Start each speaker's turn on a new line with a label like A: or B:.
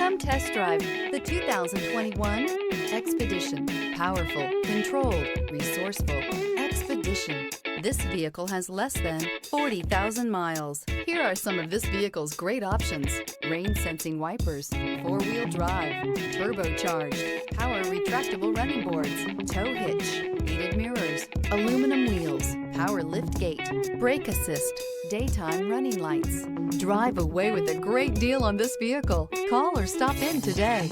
A: Come test drive the 2021 Expedition. Powerful, controlled, resourceful. Expedition. This vehicle has less than 40,000 miles. Here are some of this vehicle's great options: rain sensing wipers, four-wheel drive, turbocharged, power retractable running boards, tow hitch, heated mirrors, aluminum wheels, power liftgate, brake assist, daytime running lights. Drive away with a great deal on this vehicle. Call or stop in today.